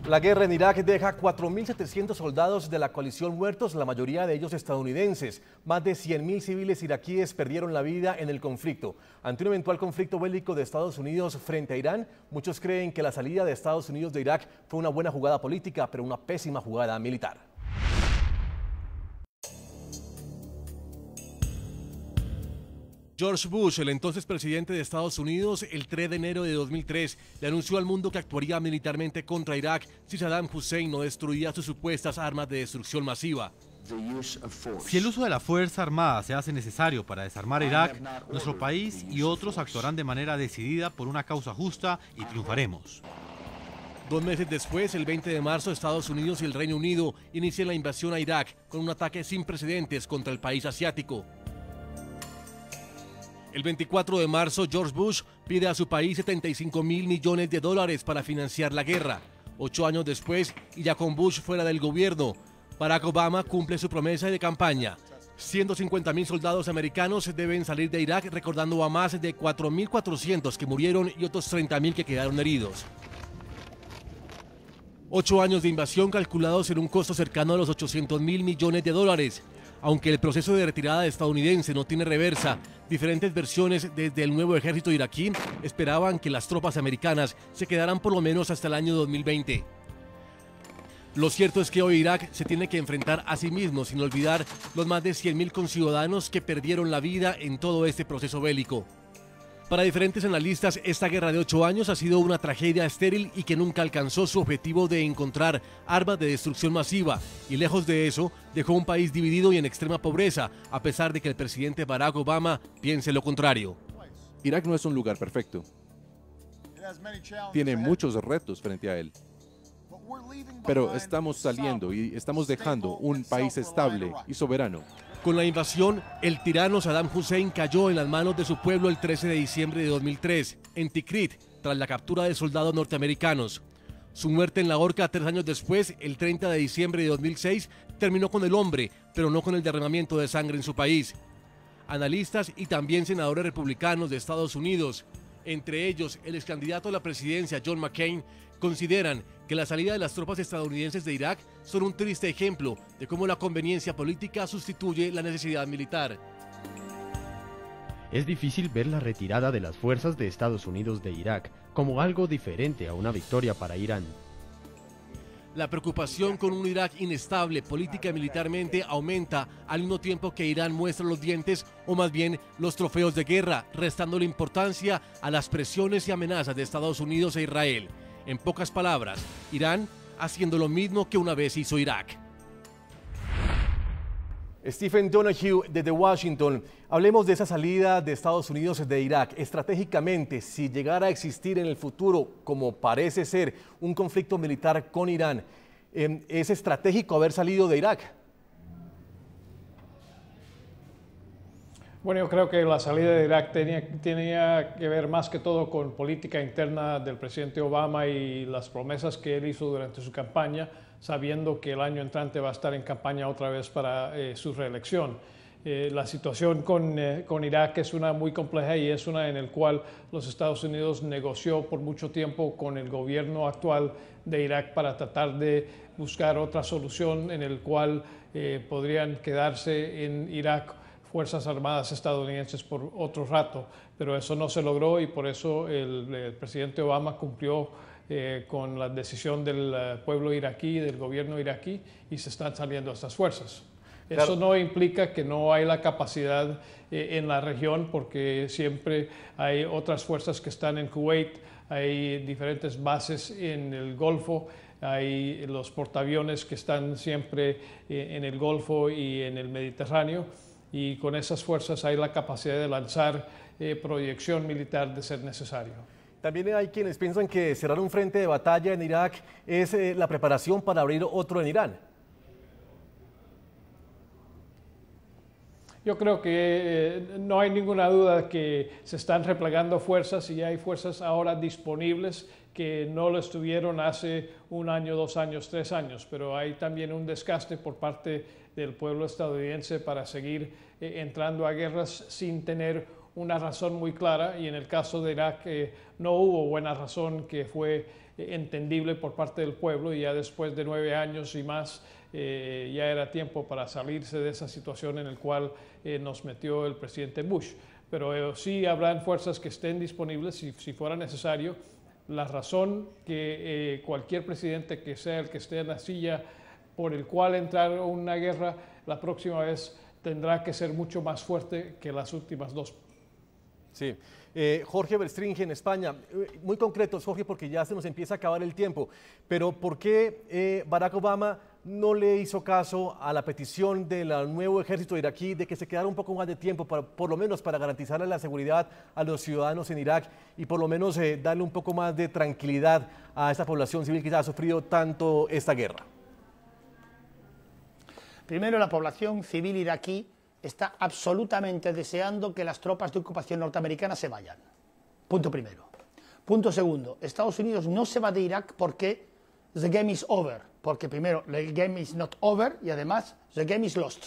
La guerra en Irak deja 4.700 soldados de la coalición muertos, la mayoría de ellos estadounidenses. Más de 100.000 civiles iraquíes perdieron la vida en el conflicto. Ante un eventual conflicto bélico de Estados Unidos frente a Irán, muchos creen que la salida de Estados Unidos de Irak fue una buena jugada política, pero una pésima jugada militar. George Bush, el entonces presidente de Estados Unidos, el 3 de enero de 2003, le anunció al mundo que actuaría militarmente contra Irak si Saddam Hussein no destruía sus supuestas armas de destrucción masiva. Si el uso de la fuerza armada se hace necesario para desarmar Irak, nuestro país y otros actuarán de manera decidida por una causa justa y triunfaremos. 2 meses después, el 20 de marzo, Estados Unidos y el Reino Unido inician la invasión a Irak con un ataque sin precedentes contra el país asiático. El 24 de marzo, George Bush pide a su país $75.000 millones para financiar la guerra. 8 años después, y ya con Bush fuera del gobierno, Barack Obama cumple su promesa de campaña. 150.000 soldados americanos deben salir de Irak, recordando a más de 4.400 que murieron y otros 30.000 que quedaron heridos. 8 años de invasión calculados en un costo cercano a los $800.000 millones. Aunque el proceso de retirada estadounidense no tiene reversa, diferentes versiones desde el nuevo ejército iraquí esperaban que las tropas americanas se quedaran por lo menos hasta el año 2020. Lo cierto es que hoy Irak se tiene que enfrentar a sí mismo, sin olvidar los más de 100.000 conciudadanos que perdieron la vida en todo este proceso bélico. Para diferentes analistas, esta guerra de 8 años ha sido una tragedia estéril y que nunca alcanzó su objetivo de encontrar armas de destrucción masiva, y lejos de eso, dejó un país dividido y en extrema pobreza, a pesar de que el presidente Barack Obama piense lo contrario. Irak no es un lugar perfecto. Tiene muchos retos frente a él. Pero estamos saliendo y estamos dejando un país estable y soberano. Con la invasión, el tirano Saddam Hussein cayó en las manos de su pueblo el 13 de diciembre de 2003, en Tikrit, tras la captura de soldados norteamericanos. Su muerte en la horca 3 años después, el 30 de diciembre de 2006, terminó con el hombre, pero no con el derramamiento de sangre en su país. Analistas y también senadores republicanos de Estados Unidos, entre ellos el ex candidato a la presidencia John McCain, consideran que la salida de las tropas estadounidenses de Irak son un triste ejemplo de cómo la conveniencia política sustituye la necesidad militar. Es difícil ver la retirada de las fuerzas de Estados Unidos de Irak como algo diferente a una victoria para Irán. La preocupación con un Irak inestable política y militarmente aumenta al mismo tiempo que Irán muestra los dientes, o más bien los trofeos de guerra, restando la importancia a las presiones y amenazas de Estados Unidos e Israel. En pocas palabras, Irán haciendo lo mismo que una vez hizo Irak. Stephen Donoghue desde Washington. Hablemos de esa salida de Estados Unidos de Irak. Estratégicamente, si llegara a existir en el futuro, como parece ser, un conflicto militar con Irán, ¿es estratégico haber salido de Irak? Bueno, yo creo que la salida de Irak tenía que ver más que todo con política interna del presidente Obama y las promesas que él hizo durante su campaña, sabiendo que el año entrante va a estar en campaña otra vez para su reelección. La situación con Irak es una muy compleja y es una en la cual los Estados Unidos negoció por mucho tiempo con el gobierno actual de Irak para tratar de buscar otra solución en el cual podrían quedarse en Irak Fuerzas Armadas estadounidenses por otro rato, pero eso no se logró y por eso el presidente Obama cumplió con la decisión del pueblo iraquí, del gobierno iraquí, y se están saliendo estas fuerzas. Claro. Eso no implica que no hay la capacidad en la región, porque siempre hay otras fuerzas que están en Kuwait, hay diferentes bases en el Golfo, hay los portaaviones que están siempre en el Golfo y en el Mediterráneo, y con esas fuerzas hay la capacidad de lanzar proyección militar de ser necesario. También hay quienes piensan que cerrar un frente de batalla en Irak es la preparación para abrir otro en Irán. Yo creo que no hay ninguna duda que se están replegando fuerzas y hay fuerzas ahora disponibles que no lo estuvieron hace 1 año, 2 años, 3 años, pero hay también un desgaste por parte del pueblo estadounidense para seguir entrando a guerras sin tener una razón muy clara, y en el caso de Irak no hubo buena razón que fue entendible por parte del pueblo, y ya después de 9 años y más ya era tiempo para salirse de esa situación en la cual nos metió el presidente Bush. Pero sí habrán fuerzas que estén disponibles si fuera necesario. La razón que cualquier presidente que sea el que esté en la silla por el cual entrar en una guerra la próxima vez tendrá que ser mucho más fuerte que las últimas dos. Sí. Jorge Verstringen, España. Muy concretos, Jorge, porque ya se nos empieza a acabar el tiempo. Pero ¿por qué Barack Obama no le hizo caso a la petición del nuevo ejército iraquí de que se quedara un poco más de tiempo, por lo menos para garantizarle la seguridad a los ciudadanos en Irak y por lo menos darle un poco más de tranquilidad a esta población civil que ya ha sufrido tanto esta guerra? Primero, la población civil iraquí está absolutamente deseando que las tropas de ocupación norteamericanas se vayan. Punto primero. Punto segundo, Estados Unidos no se va de Irak porque the game is over, porque primero, the game is not over y además the game is lost.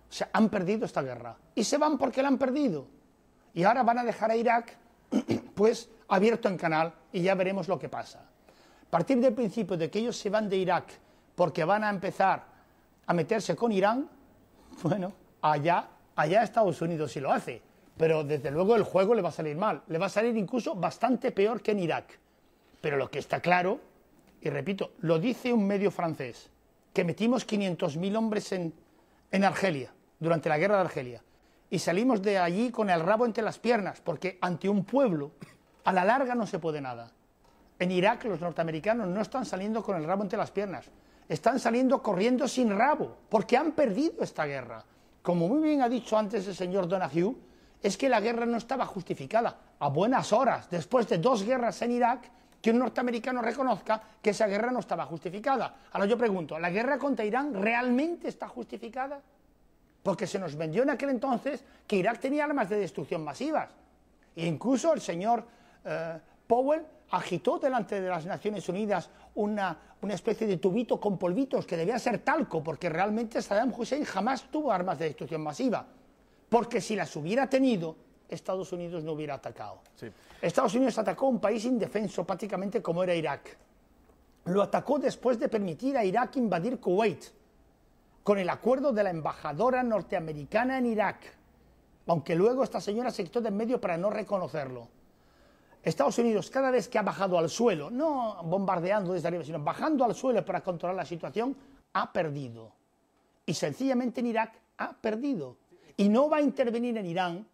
O sea, han perdido esta guerra y se van porque la han perdido. Y ahora van a dejar a Irak pues abierto en canal y ya veremos lo que pasa. A partir del principio de que ellos se van de Irak porque van a empezar a meterse con Irán, bueno, allá Estados Unidos sí lo hace, pero desde luego el juego le va a salir mal, le va a salir incluso bastante peor que en Irak. Pero lo que está claro, y repito, lo dice un medio francés, que metimos 500.000 hombres en Argelia, durante la guerra de Argelia, y salimos de allí con el rabo entre las piernas, porque ante un pueblo, a la larga no se puede nada. En Irak los norteamericanos no están saliendo con el rabo entre las piernas, están saliendo corriendo sin rabo, porque han perdido esta guerra. Como muy bien ha dicho antes el señor Donahue, es que la guerra no estaba justificada. A buenas horas, después de 2 guerras en Irak, que un norteamericano reconozca que esa guerra no estaba justificada. Ahora yo pregunto, ¿la guerra contra Irán realmente está justificada? Porque se nos vendió en aquel entonces que Irak tenía armas de destrucción masivas. E incluso el señor Powell agitó delante de las Naciones Unidas una especie de tubito con polvitos que debía ser talco, porque realmente Saddam Hussein jamás tuvo armas de destrucción masiva, porque si las hubiera tenido, Estados Unidos no hubiera atacado. Sí. Estados Unidos atacó un país indefenso prácticamente como era Irak. Lo atacó después de permitir a Irak invadir Kuwait, con el acuerdo de la embajadora norteamericana en Irak, aunque luego esta señora se quitó de en medio para no reconocerlo. Estados Unidos, cada vez que ha bajado al suelo, no bombardeando desde arriba, sino bajando al suelo para controlar la situación, ha perdido. Y sencillamente en Irak ha perdido. Y no va a intervenir en Irán,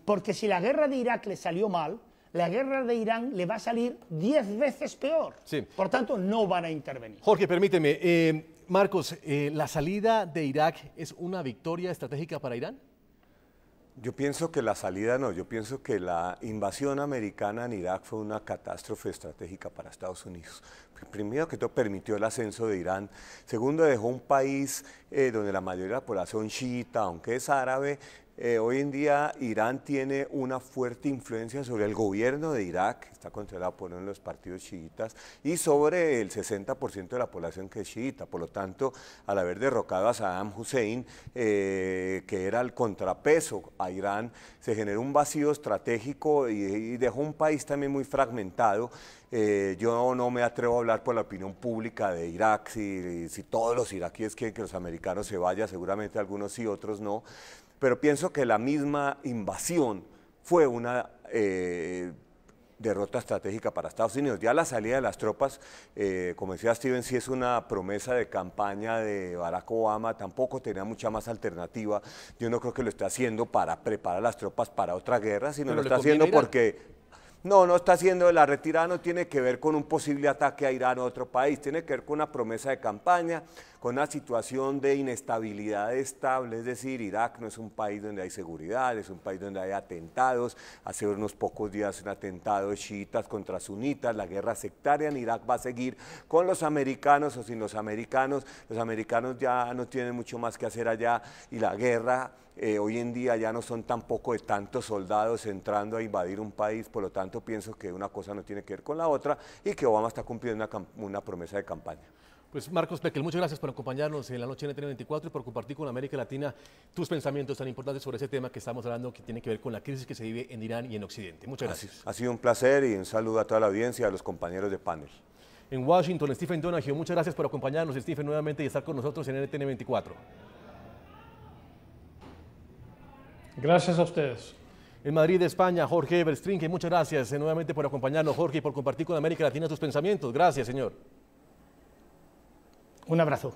porque si la guerra de Irak le salió mal, la guerra de Irán le va a salir 10 veces peor. Sí. Por tanto, no van a intervenir. Jorge, permíteme. Marcos, ¿la salida de Irak es una victoria estratégica para Irán? Yo pienso que la salida no, yo pienso que la invasión americana en Irak fue una catástrofe estratégica para Estados Unidos. Primero que todo permitió el ascenso de Irán, segundo dejó un país donde la mayoría de la población chiita, aunque es árabe, hoy en día Irán tiene una fuerte influencia sobre el gobierno de Irak, está controlado por uno de los partidos chiitas, y sobre el 60% de la población que es chiita. Por lo tanto, al haber derrocado a Saddam Hussein, que era el contrapeso a Irán, se generó un vacío estratégico y dejó un país también muy fragmentado. Yo no me atrevo a hablar por la opinión pública de Irak, si todos los iraquíes quieren que los americanos se vayan, seguramente algunos sí, otros no. Pero pienso que la misma invasión fue una derrota estratégica para Estados Unidos. Ya la salida de las tropas, como decía Steven, sí es una promesa de campaña de Barack Obama, tampoco tenía mucha más alternativa. Yo no creo que lo esté haciendo para preparar las tropas para otra guerra, sino lo está haciendo porque... No está haciendo, la retirada no tiene que ver con un posible ataque a Irán o a otro país, tiene que ver con una promesa de campaña, con una situación de inestabilidad estable, es decir, Irak no es un país donde hay seguridad, es un país donde hay atentados, hace unos pocos días un atentado de chiitas contra sunitas, la guerra sectaria en Irak va a seguir con los americanos o sin los americanos ya no tienen mucho más que hacer allá y la guerra... hoy en día ya no son tampoco de tantos soldados entrando a invadir un país, por lo tanto pienso que una cosa no tiene que ver con la otra y que Obama está cumpliendo una promesa de campaña. Pues Marcos Pekel, muchas gracias por acompañarnos en la noche de NTN24 y por compartir con América Latina tus pensamientos tan importantes sobre ese tema que estamos hablando, que tiene que ver con la crisis que se vive en Irán y en Occidente. Muchas gracias. Ha sido un placer y un saludo a toda la audiencia y a los compañeros de panel. En Washington, Stephen Donahue, muchas gracias por acompañarnos, Stephen, nuevamente y estar con nosotros en NTN24. Gracias a ustedes. En Madrid, España, Jorge Everstringe, muchas gracias nuevamente por acompañarnos, Jorge, y por compartir con América Latina tus pensamientos. Gracias, señor. Un abrazo.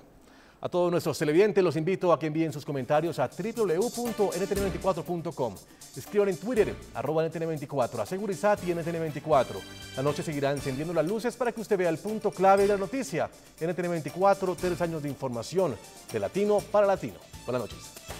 A todos nuestros televidentes los invito a que envíen sus comentarios a www.ntn24.com. Escriban en Twitter, @NTN24, a Segurizat y NTN24. La noche seguirá encendiendo las luces para que usted vea el punto clave de la noticia. NTN24, 3 años de información de latino para latino. Buenas noches.